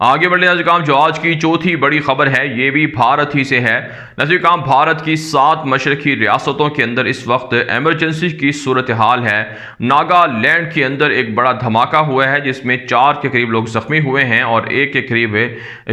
آگے بڑھنے ناظرین جو آج کی چوتھی بڑی خبر ہے یہ بھی بھارت ہی سے ہے۔ ناظرین بھارت کی 7 مشرقی ریاستوں کے اندر اس وقت ایمرجنسی کی صورتحال ہے۔ ناگا لینڈ کے اندر ایک بڑا دھماکہ ہوا ہے جس میں 4 کے قریب لوگ زخمی ہوئے ہیں اور 1 کے قریب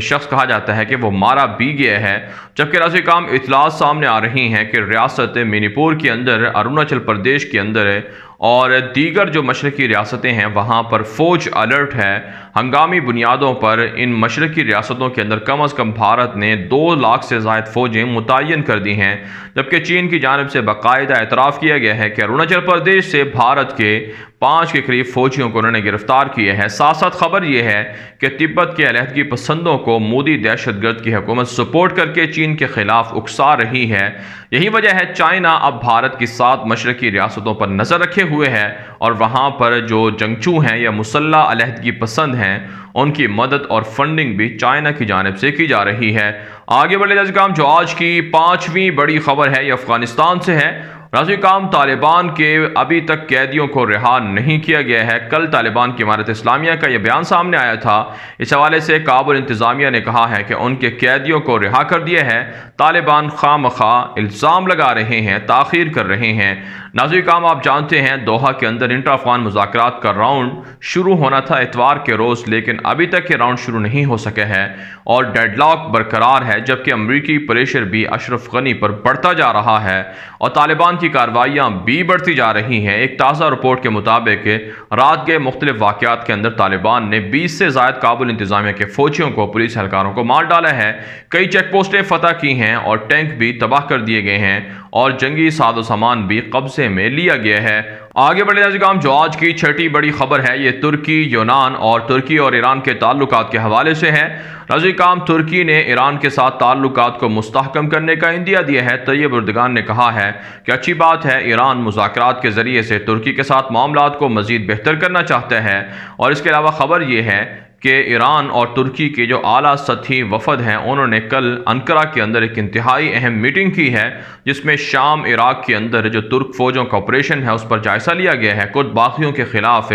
شخص کہا جاتا ہے کہ وہ مارا بھی گیا ہے، جبکہ ناظرین اطلاعات سامنے آ رہی ہیں کہ ریاست منی پور کے اندر، اروناچل پردیش کے اندر اور دیگر جو مشرقی ریاستیں ہیں وہاں پر فوج الرٹ ہے۔ ہنگامی بنیادوں پر ان مشرقی ریاستوں کے اندر کم از کم بھارت نے 2 لاکھ سے زائد فوجیں متعین کر دی ہیں، جبکہ چین کی جانب سے باقاعدہ اعتراف کیا گیا ہے کہ اروناچل پردیش سے بھارت کے 5 کے قریب فوجیوں کو انہوں نے گرفتار کیے ہیں۔ ساتھ ساتھ خبر یہ ہے کہ تبت کے علیحدگی پسندوں کو مودی دہشت گرد کی حکومت سپورٹ کر کے چین کے خلاف اکسا رہی ہے۔ یہی وجہ ہے چائنا اب بھارت کی 7 مشرقی ریاستوں پر نظر رکھے ہوئے ہے اور وہاں پر جو جنگجو ہیں یا مسلح علیحدگی پسند ہیں ان کی مدد اور فنڈنگ بھی چائنا کی جانب سے کی جا رہی ہے۔ آگے بڑھے ناظرین جو آج کی 5ویں بڑی خبر ہے یہ افغانستان سے ہے۔ ناظرین طالبان کے ابھی تک قیدیوں کو رہا نہیں کیا گیا ہے۔ کل طالبان کی امارت اسلامیہ کا یہ بیان سامنے آیا تھا۔ اس حوالے سے کابل انتظامیہ نے کہا ہے کہ ان کے قیدیوں کو رہا کر دیا ہے۔ طالبان خواہ مخواہ الزام لگا رہے ہیں، تاخیر کر رہے ہیں۔ ناظرین آپ جانتے ہیں دوحہ کے اندر انٹر افغان مذاکرات کا راؤنڈ شروع ہونا تھا اتوار کے روز، لیکن ابھی تک یہ راؤنڈ شروع نہیں ہو سکے ہے اور ڈیڈ لاک برقرار ہے، جبکہ امریکی پریشر بھی اشرف غنی پر بڑھتا جا رہا ہے اور طالبان کی کارروائیاں بھی بڑھتی جا رہی ہیں۔ ایک تازہ رپورٹ کے مطابق رات کے مختلف واقعات کے اندر طالبان نے 20 سے زائد کابل انتظامیہ کے فوجیوں کو، پولیس اہلکاروں کو مار ڈالا ہے، کئی چیک پوسٹیں فتح کی ہیں اور ٹینک بھی تباہ کر دیے گئے ہیں اور جنگی ساز و سامان بھی قبضے میں لیا گیا ہے۔ آگے بڑھے ناظرین جو آج کی 6ٹھی بڑی خبر ہے یہ ترکی، یونان اور ترکی اور ایران کے تعلقات کے حوالے سے ہے۔ ناظرین ترکی نے ایران کے ساتھ تعلقات کو مستحکم کرنے کا عندیہ دیا ہے۔ طیب اردگان نے کہا ہے کہ اچھی بات ہے، ایران مذاکرات کے ذریعے سے ترکی کے ساتھ معاملات کو مزید بہتر کرنا چاہتا ہے، اور اس کے علاوہ خبر یہ ہے کہ ایران اور ترکی کے جو اعلیٰ سطحی وفد ہیں انہوں نے کل انقرہ کے اندر ایک انتہائی اہم میٹنگ کی ہے جس میں شام عراق کے اندر جو ترک فوجوں کا آپریشن ہے اس پر جائزہ لیا گیا ہے۔ کرد باغیوں کے خلاف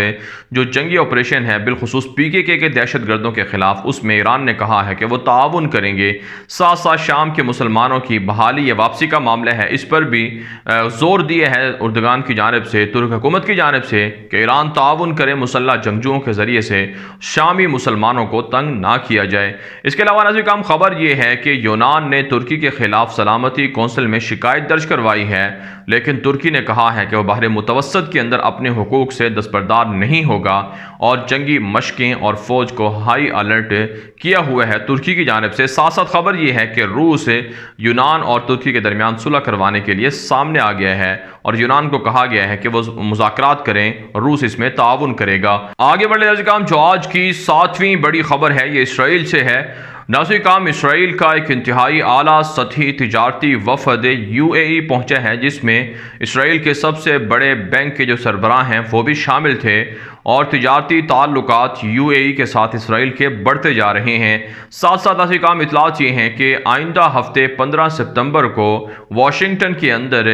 جو جنگی آپریشن ہے بالخصوص PKK کے دہشت گردوں کے خلاف، اس میں ایران نے کہا ہے کہ وہ تعاون کریں گے۔ ساتھ ساتھ شام کے مسلمانوں کی بحالی یا واپسی کا معاملہ ہے، اس پر بھی زور دیا ہے اردگان کی جانب سے، ترک حکومت کی جانب سے، کہ ایران تعاون کرے مسلح جنگجوؤں کے ذریعے سے، شامی مسلمانوں کو تنگ نہ کیا جائے۔ اس کے علاوہ ناظرین خبر یہ ہے کہ یونان نے ترکی کے خلاف سلامتی کونسل میں شکایت درج کروائی ہے، لیکن ترکی نے کہا ہے کہ وہ بحر متوسط کے اندر اپنے حقوق سے دستبردار نہیں ہوگا اور جنگی مشقیں اور فوج کو ہائی الرٹ کیا ہوا ہے ترکی کی جانب سے۔ ساتھ ساتھ خبر یہ ہے کہ روس یونان اور ترکی کے درمیان صلح کروانے کے لیے سامنے آ گیا ہے اور یونان کو کہا گیا ہے کہ وہ مذاکرات کریں، روس اس میں تعاون کرے گا۔ آگے بڑھے ناظرین جو آج کی 7ویں بڑی خبر ہے یہ اسرائیل سے ہے۔ ناظرین اسرائیل کا ایک انتہائی اعلیٰ سطحی تجارتی وفد UAE پہنچا ہے جس میں اسرائیل کے سب سے بڑے بینک کے جو سربراہ ہیں وہ بھی شامل تھے اور تجارتی تعلقات UAE کے ساتھ اسرائیل کے بڑھتے جا رہے ہیں۔ ساتھ ساتھ ناظرین اطلاعات یہ ہیں کہ آئندہ ہفتے 15 ستمبر کو واشنگٹن کے اندر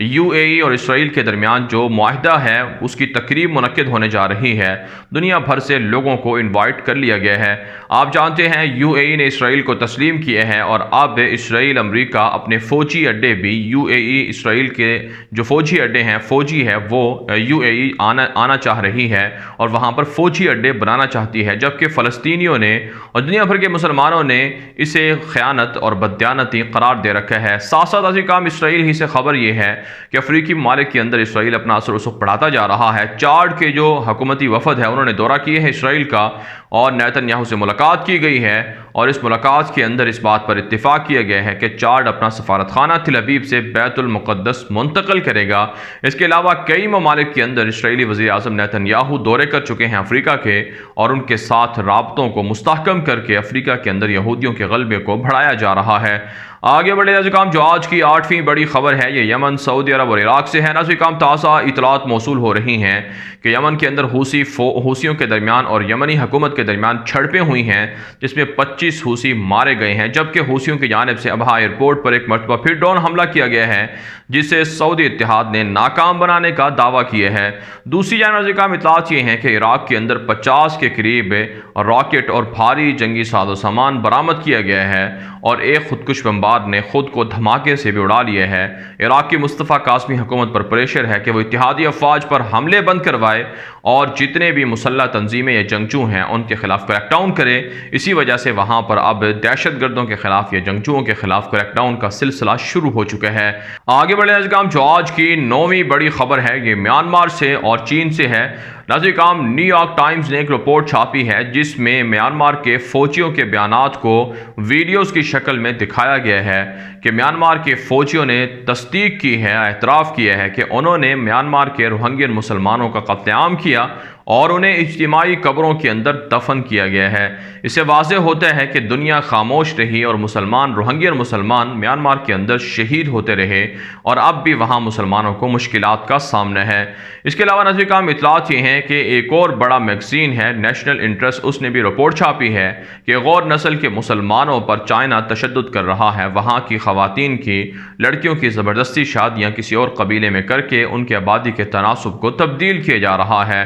UAE اور اسرائیل کے درمیان جو معاہدہ ہے اس کی تقریب منعقد ہونے جا رہی ہے۔ دنیا بھر سے لوگوں کو انوائٹ کر لیا گیا ہے۔ آپ جانتے ہیں UAE نے اسرائیل کو تسلیم کیا ہے اور اب اسرائیل امریکہ اپنے فوجی اڈے بھی UAE، اسرائیل کے جو فوجی اڈے ہیں، فوجی ہے وہ UAE آنا چاہ رہی ہے اور وہاں پر فوجی اڈے بنانا چاہتی ہے، جبکہ فلسطینیوں نے اور دنیا بھر کے مسلمانوں نے اسے خیانت اور بددیانتی قرار دے رکھا ہے۔ ساتھ ساتھ اسرائیل ہی سے خبر یہ ہے کہ افریقی ممالک کے اندر اسرائیل اپنا اثر و رسوخ بڑھاتا جا رہا ہے۔ چاڈ کے جو حکومتی وفد ہے انہوں نے دورہ کیا ہے اسرائیل کا اور نیتن یاہو سے ملاقات کی گئی ہے اور اس ملاقات کے اندر اس بات پر اتفاق کیا گیا ہے کہ چاڈ اپنا سفارت خانہ تل ابیب سے بیت المقدس منتقل کرے گا۔ اس کے علاوہ کئی ممالک کے اندر اسرائیلی وزیر اعظم نیتن یاہو دورے کر چکے ہیں افریقہ کے اور ان کے ساتھ رابطوں کو مستحکم کر کے افریقہ کے اندر یہودیوں کے غلبے کو بڑھایا جا رہا ہے۔ آگے بڑھے ناظرین کرام، جو آج کی 8ویں بڑی خبر ہے یہ یمن، سعودی عرب اور عراق سے ہے۔ ناظرین کرام، تازہ اطلاعات موصول ہو رہی ہیں کہ یمن کے اندر حوثیوں کے درمیان اور یمنی حکومت کے درمیان جھڑپیں ہوئی ہیں، جس میں 25 حوثی مارے گئے ہیں، جبکہ حوثیوں کی جانب سے ابہا ایئرپورٹ پر ایک مرتبہ پھر ڈرون حملہ کیا گیا ہے، جسے سعودی اتحاد نے ناکام بنانے کا دعویٰ کیا ہے۔ دوسری جانب ناظرین کرام، اطلاعات یہ ہیں کہ عراق کے اندر 50 کے قریب راکٹ اور بھاری جنگی ساز و سامان برآمد کیا گیا ہے، اور ایک خودکش بمبار نے خود کو دھماکے سے بھی اڑا لیا ہے۔ عراق کی مصطفیٰ قاسمی حکومت پر پریشر ہے کہ وہ اتحادی افواج پر حملے بند کروائے اور جتنے بھی مسلح تنظیمیں یا جنگجو ہیں ان کے خلاف کریک ڈاؤن کرے۔ اسی وجہ سے وہاں پر اب دہشت گردوں کے خلاف یا جنگجوؤں کے خلاف کریک ڈاؤن کا سلسلہ شروع ہو چکا ہے۔ آگے بڑھے ناظرین، جو آج کی 9ویں بڑی خبر ہے یہ میانمار سے اور چین سے ہے۔ ناظرین، نیو یارک ٹائمز نے ایک رپورٹ چھاپی ہے جس میں میانمار کے فوجیوں کے بیانات کو ویڈیوز کی شکل میں دکھایا گیا ہے کہ میانمار کے فوجیوں نے تصدیق کی ہے، اعتراف کیا ہے کہ انہوں نے میانمار کے روہنگین مسلمانوں کا قتل عام کیا اور انہیں اجتماعی قبروں کے اندر دفن کیا گیا ہے۔ اس سے واضح ہوتا ہے کہ دنیا خاموش رہی اور روہنگین مسلمان میانمار کے اندر شہید ہوتے رہے، اور اب بھی وہاں مسلمانوں کو مشکلات کا سامنا ہے۔ اس کے علاوہ ناظرین کرام، اطلاعات یہ ہیں کہ ایک اور بڑا میگزین ہے نیشنل انٹرسٹ، اس نے بھی رپورٹ چھاپی ہے کہ غور نسل کے مسلمانوں پر چائنا تشدد کر رہا ہے، وہاں کی خواتین کی لڑکیوں کی زبردستی شادیاں کسی اور قبیلے میں کر کے ان کے آبادی کے تناسب کو تبدیل کیا جا رہا ہے۔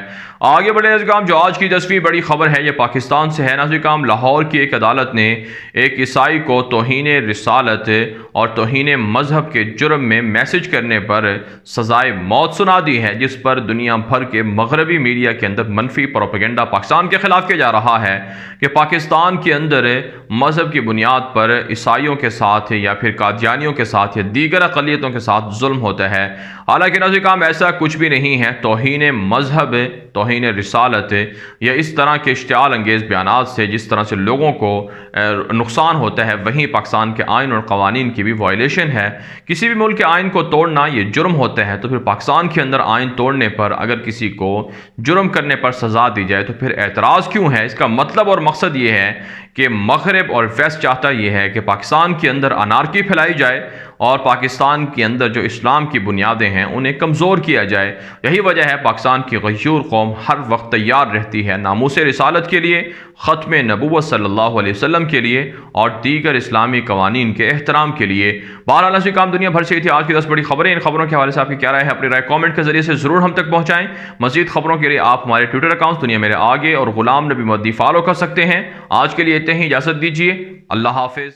آگے بڑھے ناظرین، جو آج کی 10ویں بڑی خبر ہے یہ پاکستان سے ہے۔ ناظرین، لاہور کی ایک عدالت نے ایک عیسائی کو توہین رسالت اور توہین مذہب کے جرم میں میسج کرنے پر سزائے موت سنا دی ہے، جس پر دنیا بھر کے مغربی میڈیا کے اندر منفی پروپیگنڈا پاکستان کے خلاف کیا جا رہا ہے کہ پاکستان کے اندر مذہب کی بنیاد پر عیسائیوں کے ساتھ یا پھر قادیانیوں کے ساتھ یا دیگر اقلیتوں کے ساتھ ظلم ہوتا ہے۔ حالانکہ ناظرین، ایسا کچھ بھی نہیں ہے۔ توہین مذہب، توہین رسالت یا اس طرح کے اشتعال انگیز بیانات سے جس طرح سے لوگوں کو نقصان ہوتا ہے، وہیں پاکستان کے آئین اور قوانین کی بھی وائلیشن ہے۔ کسی بھی ملک کے آئین کو توڑنا یہ جرم ہوتا ہے، تو پھر پاکستان کے اندر آئین توڑنے پر اگر کسی کو جرم کرنے پر سزا دی جائے تو پھر اعتراض کیوں ہے؟ اس کا مطلب اور مقصد یہ ہے کہ مغرب اور ویسٹ چاہتا یہ ہے کہ پاکستان کے اندر انارکی پھیلائی جائے اور پاکستان کے اندر جو اسلام کی بنیادیں ہیں انہیں کمزور کیا جائے۔ یہی وجہ ہے پاکستان کی غیور قوم ہر وقت تیار رہتی ہے ناموس رسالت کے لیے، ختم نبوت صلی اللہ علیہ وسلم کے لیے اور دیگر اسلامی قوانین کے احترام کے لیے۔ بہرحال ناظرین کرام، دنیا بھر سے تھی آج کی 10 بڑی خبریں۔ ان خبروں کے حوالے سے آپ کی کیا رائے ہے؟ اپنی رائے کامنٹ کے ذریعے سے ضرور ہم تک پہنچائیں۔ مزید خبروں کے لیے آپ ہمارے ٹویٹر اکاؤنٹ دنیا میرے آگے اور غلام نبی مدنی فالو کر سکتے ہیں۔ آج کے لیے اتنے ہی، اجازت دیجیے، اللہ حافظ۔